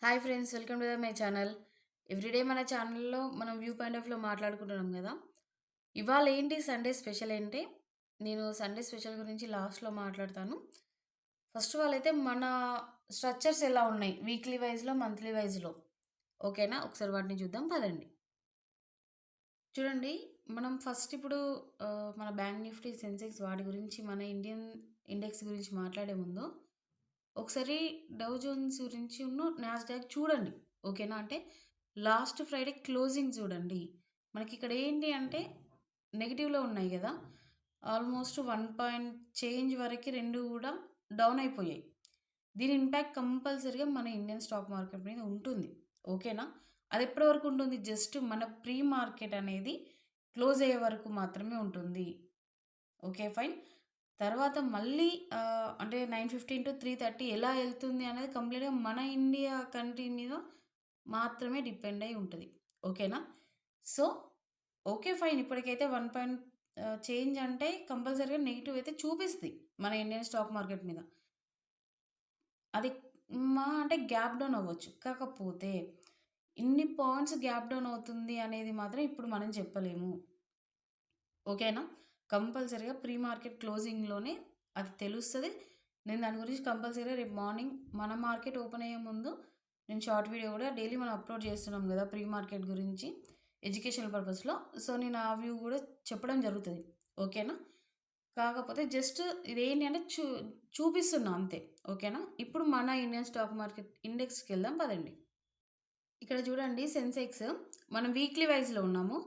Hi friends, welcome to my channel. Everyday మన ఛానల్లో మనం వ్యూ పాయింట్ ఆఫ్లో మాట్లాడుకుంటున్నాం కదా. ఇవాళ ఏంటి సండే స్పెషల్ ఏంటి? నేను సండే స్పెషల్ గురించి లాస్ట్లో మాట్లాడతాను. ఫస్ట్ ఆఫ్ ఆల్ అయితే మన స్ట్రక్చర్స్ ఎలా ఉన్నాయి వీక్లీ వైజ్లో, మంత్లీ వైజ్లో, ఓకేనా? ఒకసారి వాటిని చూద్దాం పదండి. చూడండి, మనం ఫస్ట్ ఇప్పుడు మన బ్యాంక్ నిఫ్టీ, సెన్సెక్స్ వాటి గురించి, మన ఇండియన్ ఇండెక్స్ గురించి మాట్లాడే ముందు ఒకసారి డౌ జోన్స్ గురించి నాస్డాక్ చూడండి. ఓకేనా? అంటే లాస్ట్ ఫ్రైడే క్లోజింగ్ చూడండి. మనకి ఇక్కడ ఏంటి అంటే నెగెటివ్‌లో ఉన్నాయి గదా. ఆల్మోస్ట్ 1 పాయింట్ చేంజ్ వరకి 2 గూడా డౌన్ అయిపోయాయి. దీని ఇంపాక్ట్ కంపల్సరీగా మన ఇండియన్ స్టాక్ మార్కెట్ మీద ఉంటుంది. ఓకేనా? అది ఎప్పటి వరకు ఉంటుంది? జస్ట్ మన ప్రీ మార్కెట్ అనేది క్లోజ్ అయ్యే వరకు మాత్రమే ఉంటుంది. ఓకే. ఫైన్. తర్వాత మళ్ళీ అంటే 9:15-3:30 ఎలా ఎళ్తుంది అనేది కంప్లీట్‌గా మన ఇండియా కంట్రీ మీద మాత్రమే డిపెండ్ అయ్యి ఉంటది. ఓకేనా? So, okay. ఫైన్. ఇప్పటికైతే 1 పాయింట్ చేంజ్ అంటే కంపల్సరీగా నెగెటివ్ అయితే చూపిస్తది మన ఇండియన్ స్టాక్ మార్కెట్ మీద. అది మహా అంటే గ్యాప్ డౌన్ అవ్వచ్చు. కాకపోతే ఇన్ని పాయింట్స్ గ్యాప్ డౌన్ అవుతుంది అనేది మాత్రం ఇప్పుడు మనం చెప్పలేము. ఓకేనా? కంపల్సరీగా ప్రీ మార్కెట్ క్లోజింగ్‌లోనే అది తెలుస్తది. నేను దాని గురించి కంపల్సరీగా రేపు మార్నింగ్ మన మార్కెట్ ఓపెన్ అయ్యే ముందు నేను షార్ట్ వీడియో గూడా డైలీ మనం అప్‌లోడ్ చేస్తున్నాం గదా, ప్రీ మార్కెట్ గురించి ఎడ్యుకేషనల్ పర్పస్‌లో. సో, నేను ఆ వ్యూ గూడా చెప్పడం జరుగుతది. ఓకేనా? కాకపోతే జస్ట్ ఇదేంటి అంటే చూపిస్తున్నా అంతే. ఓకేనా? ఇప్పుడు మన ఇండియన్ స్టాక్ మార్కెట్ ఇండెక్స్‌కెళ్దాం పదండి. ఇక్కడ చూడండి, సెన్సెక్స్ మనం వీక్లీ వైస్‌లో ఉన్నాము.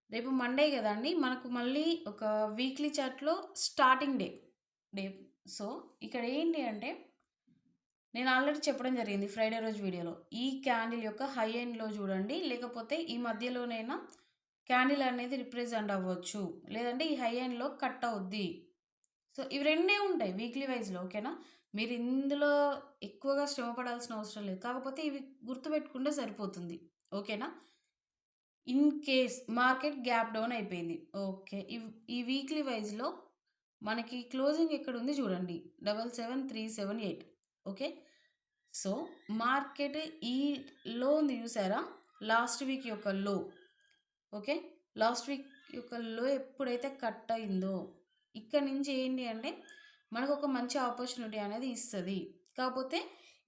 రేపు మండే గదండీ! మనకు మళ్ళీ ఒక వీక్లీ చార్ట్‌లో స్టార్టింగ్ డే. సో, ఇక్కడ ఏంటి అంటే నేను ఆల్రెడీ చెప్పడం జరిగింది ఫ్రైడే రోజు వీడియోలో. ఈ క్యాండిల్ యొక్క హై ఎండ్‌లో చూడండి. లేకపోతే ఈ మధ్యలోనైనా క్యాండిల్ అనేది రిప్రజెంట్ అవ్వచ్చు. లేదంటే ఈ హై ఎండ్‌లో కట్ అవుద్ది. సో, ఇవి రెండే ఉంటాయి వీక్లీ వైస్‌లో. ఓకేనా? మీరు ఇందులో ఎక్కువగా శ్రమ పడాల్సిన అవసరం లేదు. కాకపోతే ఇవి గుర్తుపెట్టుకుంటే సరిపోతుంది. ఓకేనా? In case market gap down అయిపోయింది. ఓకే. ఈ వీక్లీ వైస్‌లో మనకి క్లోజింగ్ ఎక్కడుంది చూడండి. 77,378. ఓకే. సో, మార్కెట్ ఈ లో ఉంది చూసారా? లాస్ట్ వీక్ యొక్క లో. ఓకే. లాస్ట్ వీక్ యొక్క లో ఎప్పుడైతే కట్ అయిందో, ఇక్కడి నుంచి ఏంటి అంటే మనకొక మంచి ఆపర్చునిటీ అనేది ఇస్తది. కాపోతే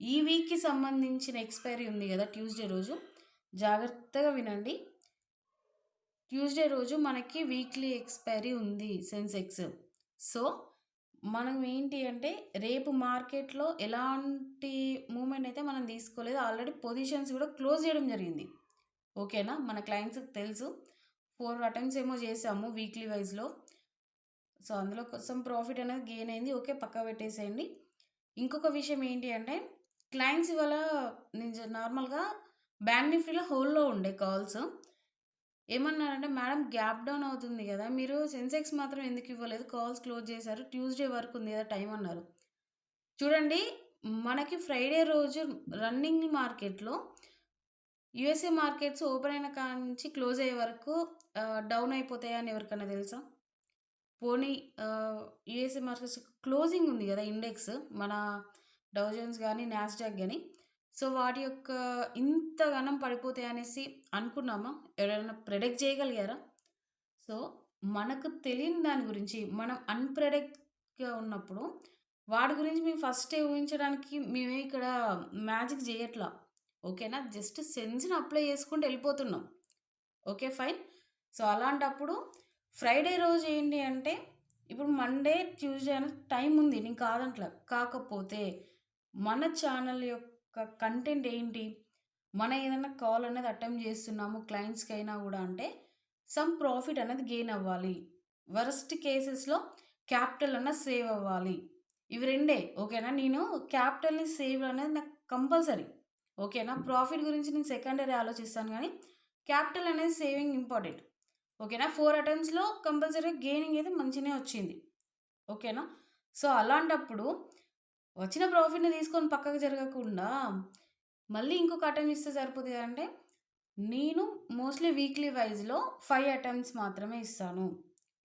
ఈ వీక్‌కి సంబంధించిన ఎక్స్‌పైరీ ఉంది గదా, ట్యూస్‌డే రోజు. జాగ్రత్తగా వినండి. ట్యూస్‌డే రోజు మనకి వీక్లీ ఎక్స్‌పైరీ ఉంది సెన్సెక్స్. సో, మనం ఏంటి అంటే రేపు మార్కెట్‌లో ఎలాంటి మూవ్‌మెంట్ అయితే మనం తీసుకోలేదు. ఆల్రెడీ పొజిషన్స్ గూడా క్లోజ్ జేయడం జరిగింది. ఓకేనా? మన క్లయింట్స్‌కి తెలుసు. 4 అటెంప్ట్స్ ఏమో చేసాము వీక్లీ వైస్‌లో. సో, అందులో కొంచెం ప్రాఫిట్ అనేది గెయిన్ అయింది. ఓకే. పక్కకు పెట్టేసేయండి. ఇంకొక విషయం ఏంటి అంటే క్లయింట్స్ ఇవాళ నార్మల్‌గా బ్యాంక్ నిఫ్టీలో హోల్డ్‌లో ఉండే కాల్స్. ఏమన్నారంటే, "మేడం గ్యాప్ డౌన్ అవుతుంది గదా, మీరు సెన్సెక్స్ మాత్రం ఎందుకు ఇవ్వలేదు? కాల్స్ క్లోజ్ చేశారు. ట్యూస్‌డే వరకు ఉంది గదా టైం" అన్నారు. చూడండి, మనకి ఫ్రైడే రోజు రన్నింగ్ మార్కెట్‌లో యూఎస్ఏ మార్కెట్స్ ఓపెన్ అయిన కాడ్నుంచి క్లోజ్ అయ్యే వరకు డౌన్ అయిపోతాయని ఎవరికన్నా తెలుసా? పోనీ యూఎస్ఏ మార్కెట్స్ క్లోజింగ్ ఉంది గదా ఇండెక్స్, మన డౌ జోన్స్ గాని, నాస్డాక్ గాని. సో, వాటి యొక్క ఇంతగనం పడిపోతాయనేసి అనుకున్నామా? ఎవరైనా ప్రెడిక్ట్ చేయగలిగారా? సో, మనకు తెలియని దాని గురించి మనం అన్‌ప్రెడిక్ట్‌గా ఉన్నప్పుడు, వాటి గురించి మేము ఫస్టే ఊహించడానికి మేమేమి ఇక్కడ మ్యాజిక్ జేయట్లా. ఓకేనా? జస్ట్ సెన్స్‌ని అప్లై చేసుకుంటూ ఎళ్ళిపోతున్నాం. ఓకే. ఫైన్. సో, అలాంటప్పుడు ఫ్రైడే రోజు ఏంటి అంటే, ఇప్పుడు మండే, ట్యూస్‌డే అనేది టైం ఉంది. నేను కాదంట్లా. కాకపోతే మన ఛానల్ యొక్క కంటెంట్ ఏంటి? మనం ఏదైనా కాల్ అనేది అటెంప్ట్ చేస్తున్నాము క్లయింట్స్‌కైనా గూడా అంటే, సమ్ ప్రాఫిట్ అనేది గెయిన్ అవ్వాలి. వరస్ట్ కేసెస్‌లో క్యాపిటల్ అన్నా సేవ్ అవ్వాలి. ఇవి రెండే. ఓకేనా? నేను క్యాపిటల్‌ని సేవ్ అనేది నాకు కంపల్సరీ. ఓకేనా? ప్రాఫిట్ గురించి నేను సెకండరీ ఆలోచిస్తాను గానీ, క్యాపిటల్ అనేది సేవింగ్ ఇంపార్టెంట్. ఓకేనా? 4 అటెంప్ట్స్‌లో కంపల్సరీగా గెయినింగ్ అయితే మంచిగనే వచ్చింది. ఓకేనా? సో, అలాంటప్పుడు వచ్చిన ప్రాఫిట్‌ని తీసుకొని పక్కకు జరగకుండా, మళ్ళీ ఇంకొక అటెంప్ట్ ఇస్తే సరిపోద్ది కదండీ! నేను మోస్ట్‌లీ వీక్లీ వైస్‌లో 5 అటెంప్ట్స్ మాత్రమే ఇస్తాను.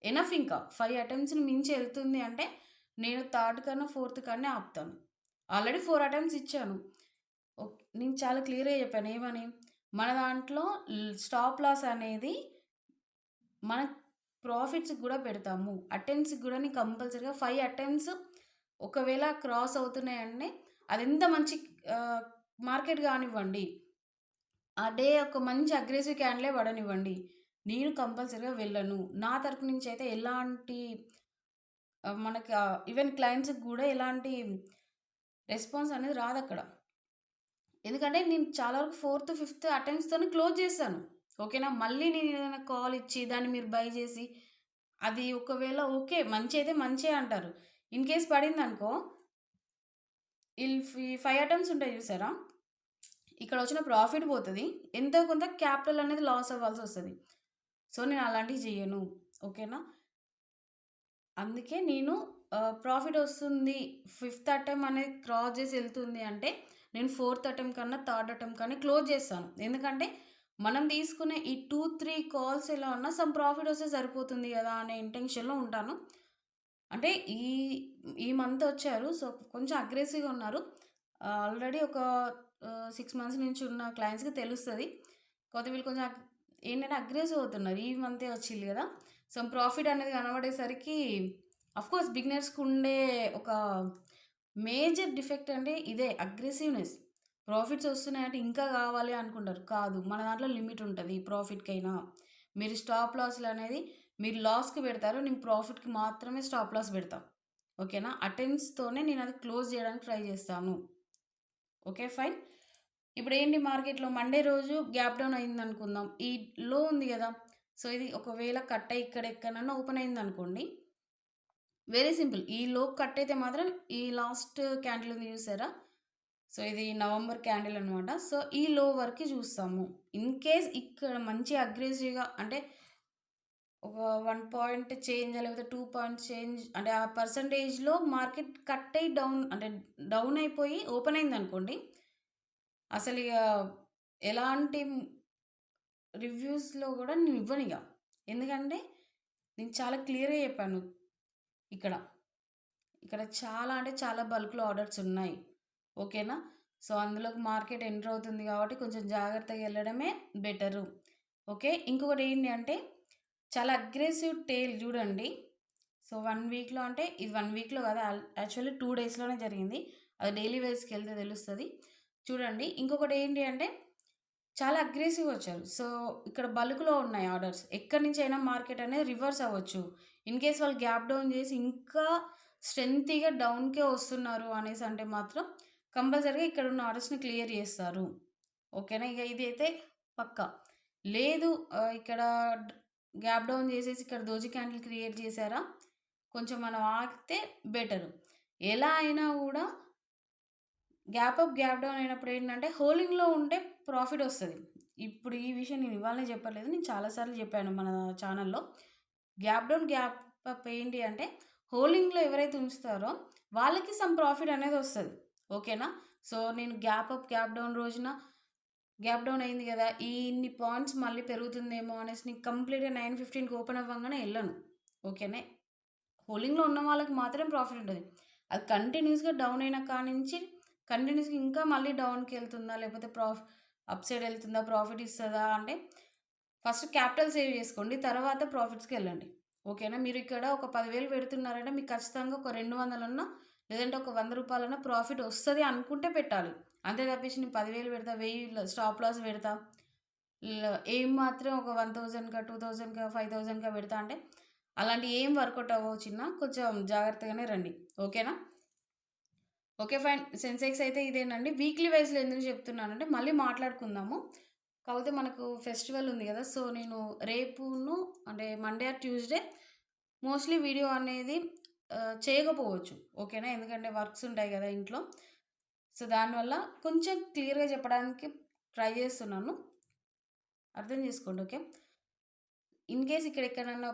ఎనఫ్ ఇంకా. 5 అటెంప్ట్స్‌ని మించి ఎళ్తుంది అంటే, నేను థర్డ్ కన్నా, ఫోర్త్ కన్నా ఆపుతాను. ఆల్రెడీ 4 అటెంప్ట్స్ ఇచ్చాను. నేను చాలా క్లియర్‌గా చెప్పాను. ఏమని? మన దాంట్లో స్టాప్ లాస్ అనేది మన ప్రాఫిట్స్‌కి గూడా పెడతాము. అటెంప్ట్స్‌కి గూడా నేను కంపల్సరీగా 5 అటెంప్ట్స్ ఒకవేళ క్రాస్ అవుతున్నాయంటే అదెంత మంచి ఆహ్, మార్కెట్ గానివ్వండి. ఆ డే ఒక మంచి అగ్రెసివ్ క్యాండిలే పడనివ్వండి. నేను కంపల్సరీగా వెళ్ళను. నా తరపు నుంచయితే ఎలాంటి మనకి ఈవెన్ క్లయింట్స్‌కి గూడా ఎలాంటి రెస్పాన్స్ అనేది రాదక్కడ. ఎందుకంటే నేను చాలా వరకు ఫోర్త్, ఫిఫ్త్ అటెంప్ట్స్‌తోనే క్లోజ్ చేశాను. ఓకేనా? మళ్ళీ నేను ఏదైనా కాల్ ఇచ్చి దాన్ని మీరు బై చేసి అది ఒకవేళ ఓకే. మంచయితే మంచే అంటారు. ఇన్ కేస్ పడిందనుకో ఈ 5 అటెంప్ట్స్ ఉంటాయి చూసారా? ఇక్కడ వచ్చిన ప్రాఫిట్ పోతది. ఎంతో కొంత క్యాపిటల్ అనేది లాస్ అవ్వాల్సొస్తది. సో, నేను అలాంటివి చెయ్యను. ఓకేనా? అందుకే నేను ప్రాఫిట్ ఒస్తుంది. ఫిఫ్త్ అటెంప్ట్ అనేది క్రాస్ చేసి ఎళ్తుంది అంటే, నేను ఫోర్త్ అటెంప్ట్ కన్నా, థర్డ్ అటెంప్ట్ కన్నా క్లోజ్ చేస్తాను. ఎందుకంటే, మనం తీసుకునే ఈ 2, 3 కాల్స్ ఎలా ఉన్నా సమ్ ప్రాఫిట్ ఒస్తే సరిపోతుంది గదా! అనే ఇంటెన్షన్‌లో ఉంటాను. అంటే ఈ మంత్ ఒచ్చారు. సో, కొంచెం అగ్రెసివ్‌గా ఉన్నారు. ఆల్రెడీ ఒక 6 మంత్స్ నుంచి ఉన్న క్లయింట్స్‌కి తెలుస్తది. కాపోతే వీళ్ళు కొంచెం ఏంటంటే అగ్రెసివ్ అవుతున్నారు. ఈ మంతే వచ్చిల్లు గదా! సమ్ ప్రాఫిట్ అనేది కనబడేసరికి ఆఫ్‌కోర్స్ బిగినర్స్‌కి ఉండే ఒక మేజర్ డిఫెక్ట్ అంటే ఇదే అగ్రెసివ్‌నెస్. ప్రాఫిట్స్ వస్తున్నాయంటే ఇంకా కావాలి అనుకుంటారు. కాదు. మన దాంట్లో లిమిట్ ఉంటది ప్రాఫిట్‌కైనా. మీరు స్టాప్ లాస్‌లనేది మీరు లాస్‌కి పెడతారు. నేను ప్రాఫిట్‌కి మాత్రమే స్టాప్ లాస్ పెడతా. ఓకేనా? అటెంప్ట్స్‌తోనే నేనది క్లోజ్ చేయడానికి ట్రై చేస్తాను. ఓకే. ఫైన్. ఇప్పుడేంటి మార్కెట్‌లో మండే రోజు గ్యాప్ డౌన్ అయిందనుకుందాం. ఈ లో ఉంది గదా! సో, ఇది ఒకవేళ కట్ అయ్యి ఇక్కడ ఎక్కడనన్నా ఓపెన్ అయిందనుకోండి. Very simple. ఈ లోపు కట్ అయితే మాత్రం ఈ లాస్ట్ క్యాండిల్ ఉంది చూసారా? సో, ఇది నవంబర్ క్యాండిల్ అనమాట. సో, ఈ లో వరకి చూస్తాము. ఇన్ కేస్ ఇక్కడ మంచి అగ్రెసివ్‌గా అంటే ఒక 1 పాయింట్ చేంజ్ లేకపోతే 2 పాయింట్స్ చేంజ్ అంటే ఆ పర్సెంటేజ్‌లో మార్కెట్ కట్ అయ్యి డౌన్ అంటే డౌన్ అయిపోయి ఓపెన్ అయిందనుకోండి. అసలిగ ఎలాంటి రివ్యూస్‌లో గూడా నేనివ్వనిగ. ఎందుకంటే నేను చాలా క్లియర్‌గా చెప్పాను ఇక్కడ. ఇక్కడ చాలా అంటే చాలా బల్క్‌లో ఆర్డర్స్ ఉన్నాయి. ఓకేనా? సో, అందులోకి మార్కెట్ ఎంటర్ అవుతుంది కాబట్టి కొంచెం జాగ్రత్తగా ఎళ్ళడమే బెటరు. ఓకే. ఇంకొకటి ఏంటి అంటే చాలా అగ్రెసివ్ టేల్ జూడండి. సో, 1 వీక్‌లో అంటే ఇది 1 వీక్‌లో కాదు యాక్చువల్లీ 2 డేస్‌లోనే జరిగింది. అది డైలీ వైస్‌కెళ్తే తెలుస్తది. చూడండి. ఇంకొకటి ఏంటి అంటే చాలా అగ్రెసివ్‌గా వచ్చారు. సో, ఇక్కడ బల్క్‌లో ఉన్నాయి ఆర్డర్స్. ఎక్కడి నుంచైనా మార్కెట్ అనేది రివర్స్ అవ్వచ్చు. ఇన్ కేస్ వాళ్ళు గ్యాప్ డౌన్ చేసి ఇంకా స్ట్రెంతీగా డౌన్‌కే వస్తున్నారు అనేసి అంటే మాత్రం కంపల్సరీగా ఇక్కడున్న ఆర్డర్స్‌ని క్లియర్ చేస్తారు. ఓకేనా? ఇక ఇదైతే పక్కా. లేదు ఇక్కడ డ్ గ్యాప్ డౌన్ చేసేసి ఇక్కడ దోజి క్యాండిల్ క్రియేట్ చేశారా? కొంచెం మనం ఆగితే బెటరు. ఎలా అయినా గూడా గ్యాప్ అప్, గ్యాప్ డౌన్ అయినప్పుడు ఏంటంటే హోల్డింగ్‌లో ఉంటే ప్రాఫిట్ ఒస్తది. ఇప్పుడు ఈ విషయం నేను ఇవాళనే చెప్పలేదు. నేను చాలా సార్లు చెప్పాను మన ఛానెల్‌లో. గ్యాప్ డౌన్, గ్యాప్ అప్ ఏంటి అంటే హోల్డింగ్‌లో ఎవరైతే ఉంచుతారో వాళ్ళకి సమ్ ప్రాఫిట్ అనేది ఒస్తది. ఓకేనా? సో, నేను గ్యాప్ అప్, గ్యాప్ డౌన్ రోజున గ్యాప్ డౌన్ అయింది గదా! ఈ ఇన్ని పాయింట్స్ మళ్ళీ పెరుగుతుందేమో అనేసి నేను కంప్లీట్‌గా 9:15కి ఓపెన్ అవ్వంగానే ఎళ్ళను. ఓకేనా? హోల్డింగ్‌లో ఉన్న వాళ్ళకి మాత్రమే ప్రాఫిట్ ఉంటది. అది కంటిన్యూయస్‌గా డౌన్ అయిన కానించి కంటిన్యూయస్‌గా ఇంకా మళ్ళీ డౌన్‌కెళ్తుందా? లేకపోతే అప్ సైడ్ ఎళ్తుందా? ప్రాఫిట్ ఇస్తదా? అంటే ఫస్ట్ క్యాపిటల్ సేవ్ చేసుకోండి. తర్వాత ప్రాఫిట్స్‌కెళ్ళండి. ఓకేనా? మీరు ఇక్కడ ఒక 10,000 పెడుతున్నారంటే మీకు ఖచ్చితంగా ఒక 200 అన్నా లేదంటే ఒక రూ. 100 ప్రాఫిట్ ఒస్తది అనుకుంటే పెట్టాలి. అంతే తప్పించి నేను 10,000 పెడతా, 1000 స్టాప్ లాస్ పెడతా. ఏం మాత్రం ఒక 1000కా, 2000కా, 5000కా పెడతా అంటే అలాంటియి ఏం వర్కౌట్ అవ్వవు చిన్న. కొంచెం జాగ్రత్తగానే రండి. ఓకేనా? ఓకే. ఫైన్. సెన్సెక్స్ అయితే ఇదేనండి. వీక్లీ వైస్‌లో ఎందుకు చెప్తున్నానంటే మళ్ళీ మాట్లాడుకుందాము. కాకపోతే మనకు ఫెస్టివల్ ఉంది గదా! సో, నేను రేపును అంటే Monday or Tuesday mostly video అనేది చేయకపోవచ్చు. ఓకేనా? ఎందుకంటే వర్క్స్ ఉంటాయి గదా ఇంట్లో. సో, దానివల్ల కొంచెం క్లియర్‌గా చెప్పడానికి ట్రై చేస్తున్నాను. అర్థం చేసుకోండి. ఓకే. ఇన్ కేస్ ఇక్కడ ఎక్కడన్నా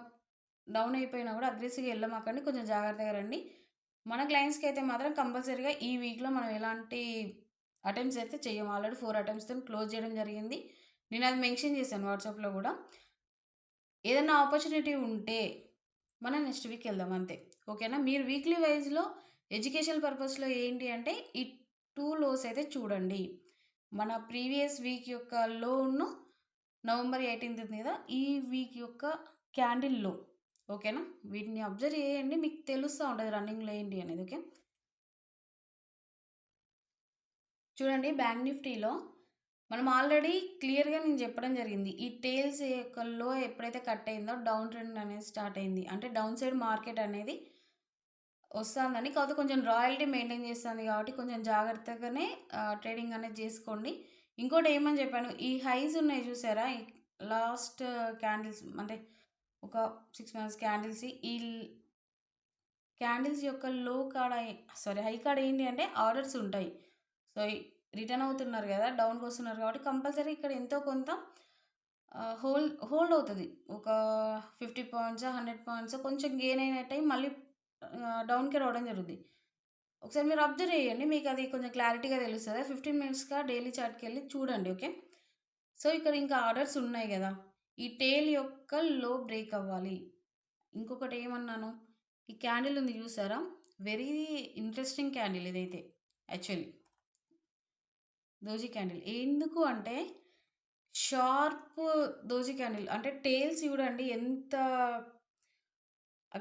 డౌన్ అయిపోయినా గూడా అగ్రెసివ్‌గా ఎళ్ళమాకండి. కొంచెం జాగ్రత్తగా రండి. మన క్లయింట్స్‌కైతే మాత్రం కంపల్సరీగా ఈ వీక్‌లో మనం ఎలాంటి అటెంప్ట్స్ అయితే చెయ్యము. ఆల్రెడీ 4 అటెంప్ట్స్‌తోని క్లోజ్ చేయడం జరిగింది. నేనది మెన్షన్ చేశాను వాట్సాప్‌లో గూడా. ఏదన్నా ఆపర్చునిటీ ఉంటే మనం నెక్స్ట్ వీక్ ఎళ్దాం అంతే. ఓకేనా? మీరు వీక్లీ వైస్‌లో ఎడ్యుకేషనల్ పర్పస్‌లో ఏంటి అంటే ఈ 2 లోస్ అయితే చూడండి. మన ప్రీవియస్ వీక్ యొక్క లోను నవంబర్ 18 ఉంది కదా! ఈ వీక్ యొక్క క్యాండిల్ లో. ఓకేనా? వీటిని అబ్జర్వ్ చేయండి. మీకు తెలుస్తా ఉంటది రన్నింగ్‌లో ఏంటి అనేది. ఓకే. చూడండి బ్యాంక్ నిఫ్టీలో మనం ఆల్రెడీ క్లియర్‌గా నేను చెప్పడం జరిగింది. ఈ టేల్స్ యొక్క లో ఎప్పుడైతే కట్ అయిందో డౌన్ ట్రెండ్ అనేది స్టార్ట్ అయింది. అంటే డౌన్ సైడ్ మార్కెట్ అనేది వస్తాందని. కాకపోతే కొంచెం రాయల్టీ మెయింటైన్ చేస్తుంది కాబట్టి కొంచెం జాగ్రత్తగానే ట్రేడింగ్ అనేది చేసుకోండి. ఇంకోటి ఏమని చెప్పాను, ఈ హైస్ ఉన్నాయి చూసారా? ఈ లాస్ట్ క్యాండిల్స్ అంటే ఒక 6 మంత్స్ క్యాండిల్స్ ఈ క్యాండిల్స్ యొక్క లో కాడ హై కాడ ఏంటి అంటే ఆర్డర్స్ ఉంటాయి. సో, రిటర్న్ అవుతున్నారు కదా! డౌన్‌కి వస్తున్నారు కాబట్టి కంపల్సరీ ఇక్కడ ఎంతో కొంత హోల్డ్ అవుతది. ఒక 50 పాయింట్సో, 100 పాయింట్సో కొంచెం గెయిన్ అయిన టైం మళ్ళీ డౌన్‌కే రావడం జరుగుద్ది. ఒకసారి మీరు అబ్జర్వ్ చేయండి. మీకు అది కొంచెం క్లారిటీగా తెలుస్తది. 15 మినిట్స్‌గా డైలీ చార్ట్‌కెళ్ళి చూడండి. ఓకే. సో, ఇక్కడ ఇంకా ఆర్డర్స్ ఉన్నాయి గదా! ఈ టెయిల్ యొక్క లో బ్రేక్ అవ్వాలి. ఇంకొకటి ఏమన్నాను? ఈ క్యాండిల్ ఉంది చూసారా? వెరీ ఇంట్రెస్టింగ్ క్యాండిల్ ఇదైతే యాక్చువల్లీ. Doji candle. ఎందుకు అంటే షార్ప్ దోజీ క్యాండిల్. అంటే టెయిల్స్ చూడండి ఎంత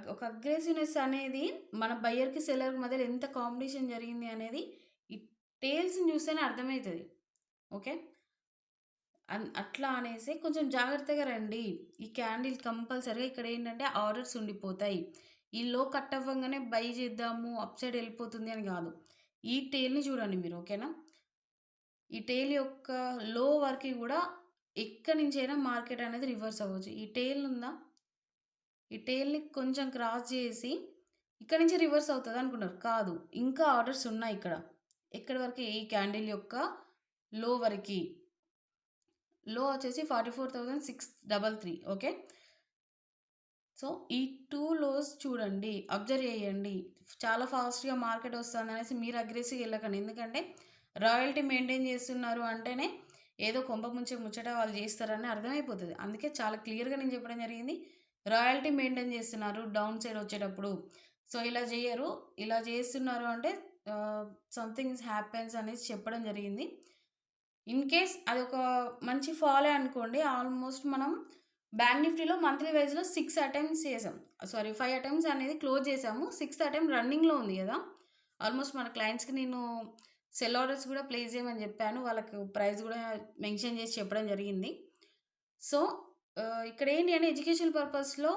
ఒక అగ్రెసివ్‌నెస్ అనేది మన బయ్యర్‌కి, సెల్లర్‌కి మధ్యలో ఎంత కాంపిటీషన్ జరిగింది అనేది ఈ టెయిల్స్‌ని చూస్తేనే అర్థమైతది. ఓకే. అట్లా అనేసి కొంచెం జాగ్రత్తగా రండి. ఈ క్యాండిల్ కంపల్సరీగా ఇక్కడేంటంటే ఆర్డర్స్ ఉండిపోతాయి. ఈ లో కట్ అవ్వంగానే బై చేద్దాము, అప్ సైడ్ ఎళ్ళిపోతుంది అని గాదు. ఈ టెయిల్‌ని చూడండి మీరు. ఓకేనా? ఈ టెయిల్ యొక్క లో వరకి గూడా ఎక్కడి నుంచైనా మార్కెట్ అనేది రివర్స్ అవ్వచ్చు. ఈ టెయిల్ ఉందా? ఈ టెయిల్‌ని కొంచెం క్రాస్ చేసి ఇక్కడి నుంచి రివర్స్ అవుతదనుకున్నారు. కాదు. ఇంకా ఆర్డర్స్ ఉన్నాయిక్కడ. ఎక్కడి వరకి? ఈ క్యాండిల్ యొక్క లో వరకి. లో వచ్చేసి 44,633. ఓకే. సో, ఈ 2 లోస్ చూడండి. అబ్జర్వ్ చేయండి. చాలా ఫాస్ట్‌గా మార్కెట్ వస్తుందనేసి మీరు అగ్రెసివ్‌గా ఎళ్ళకండి. ఎందుకంటే రాయల్టీ మెయింటైన్ చేస్తున్నారు అంటేనే ఏదో కొంప ముంచే ముచ్చట వాళ్ళు చేస్తారని అర్థమైపోతది. అందుకే చాలా క్లియర్‌గా నేను చెప్పడం జరిగింది. రాయల్టీ మెయింటైన్ చేస్తున్నారు డౌన్ సైడ్ వచ్చేటప్పుడు. సో, ఇలా జెయ్యరు. ఇలా చేస్తున్నారు అంటే సంథింగ్ హ్యాపెన్స్ అనేసి చెప్పడం జరిగింది. ఇన్ కేస్ అదొక మంచి ఫాలో అనుకోండి. ఆల్మోస్ట్ మనం బ్యాంక్ నిఫ్టీలో మంత్లీ వైస్‌లో 6 అటెంప్ట్స్ చేసాం. 5 అటెంప్ట్స్ అనేది క్లోజ్ చేసాము. సిక్స్త్ అటెంప్ట్ రన్నింగ్‌లో ఉంది గదా! ఆల్మోస్ట్ మన క్లయింట్స్‌కి నేను సెల్ ఆర్డర్స్ గూడా ప్లేస్ చేయమని జెప్పాను. వాళ్ళకు ప్రైస్ గూడా మెన్షన్ చేసి చెప్పడం జరిగింది. సో, ఇక్కడేంటి అంటే ఎడ్యుకేషన్ పర్పస్‌లో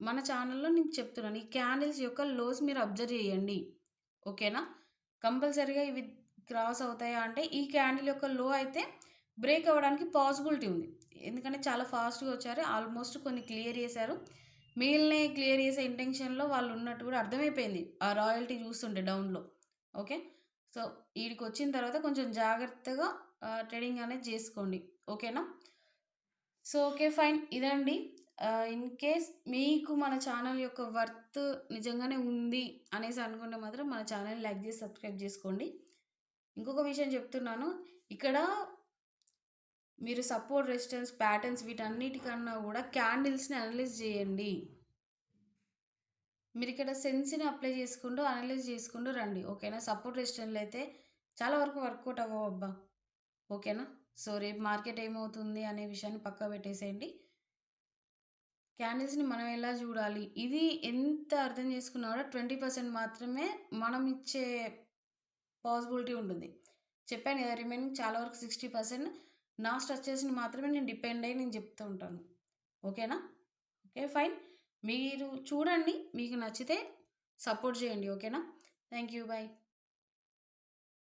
మన ఛానెల్‌లో నేను చెప్తున్నాను. ఈ క్యాండిల్స్ యొక్క లోస్ మీరు అబ్జర్వ్ చేయండి. ఓకేనా? కంపల్సరీగా ఇవి క్రాస్ అవుతాయా అంటే, ఈ క్యాండిల్ యొక్క లో అయితే బ్రేక్ అవ్వడానికి పాసిబిలిటీ ఉంది. ఎందుకంటే చాలా ఫాస్ట్‌గా వచ్చారు. ఆల్మోస్ట్ కొన్ని క్లియర్ చేశారు. మిగిలినయి క్లియర్ చేసే ఇంటెన్షన్‌లో వాళ్ళు ఉన్నట్టు కూడా అర్థమైపోయింది. ఆ రాయల్టీ చూస్తుంటే డౌన్‌లో. ఓకే. సో, ఈడికొచ్చిన తర్వాత కొంచెం జాగ్రత్తగా ట్రేడింగ్ అనేది చేసుకోండి. ఓకేనా? So, okay. ఫైన్. ఇదండి. ఇన్ కేస్ మీకు మన ఛానల్ యొక్క వర్త్ నిజంగానే ఉంది అనేసి అనుకుంటే మాత్రం మన ఛానల్‌ని లైక్ చేసి, సబ్స్క్రైబ్ చేసుకోండి. ఇంకొక విషయం చెప్తున్నాను. ఇక్కడ మీరు సపోర్ట్, రెసిస్టెన్స్, ప్యాటర్న్స్ వీటన్నిటికన్నా గూడా క్యాండిల్స్‌ని అనలైజ్ చేయండి. మీరిక్కడ సెన్స్‌ని అప్లై చేసుకుంటూ, అనలైజ్ చేసుకుంటూ రండి. ఓకేనా? సపోర్ట్, రెసిస్టెన్స్‌లు అయితే చాలా వరకు వర్కౌట్ అవ్వవబ్బా! ఓకేనా? సో, రేపు మార్కెట్ ఏమవుతుంది అనే విషయాన్ని పక్కకు పెట్టేసేయండి. క్యాండిల్స్‌ని మనం ఎలా జూడాలి? ఇది ఎంత అర్థం చేసుకున్నారో 20% మాత్రమే మనం ఇచ్చే పాసిబిలిటీ ఉంటుంది. చెప్పాను గదా! రిమైనింగ్ చాలా వరకు 60% నా స్ట్రక్చర్స్‌ని మాత్రమే నేను డిపెండ్ అయ్యి నేను చెప్తూ ఉంటాను. ఓకేనా? ఓకే. ఫైన్. మీరు చూడండి. మీకు నచ్చితే సపోర్ట్ చేయండి. ఓకేనా? Thank you. బై.